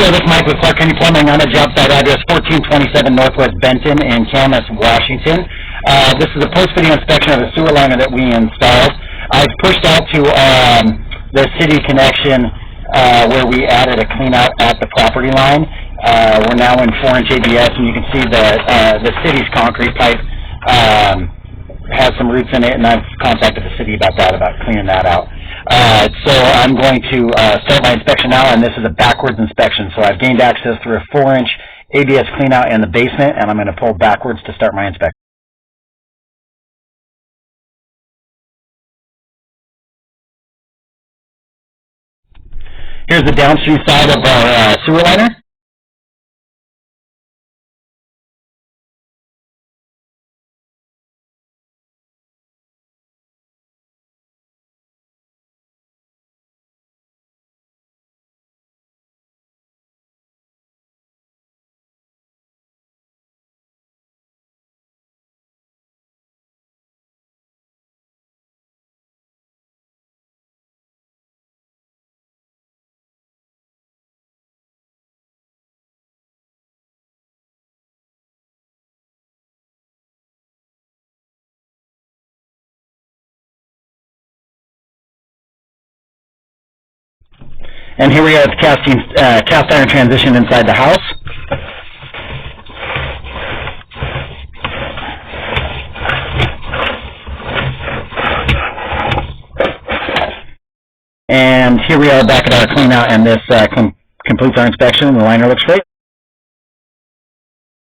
Hello, this is Mike with Clark County Plumbing. I'm at job site address 1427 Northwest Benton in Camas, Washington. This is a post-video inspection of the sewer liner that we installed. I've pushed out to the city connection where we added a clean out at the property line. We're now in 4-inch ABS, and you can see the city's concrete pipe has some roots in it, and I've contacted the city about cleaning that out. So I'm going to start my inspection now, and this is a backwards inspection. So I've gained access through a 4-inch ABS cleanout in the basement, and I'm going to pull backwards to start my inspection. Here's the downstream side of our sewer liner. And here we are at the cast iron transition inside the house. And here we are back at our clean out, and this completes our inspection. The liner looks great.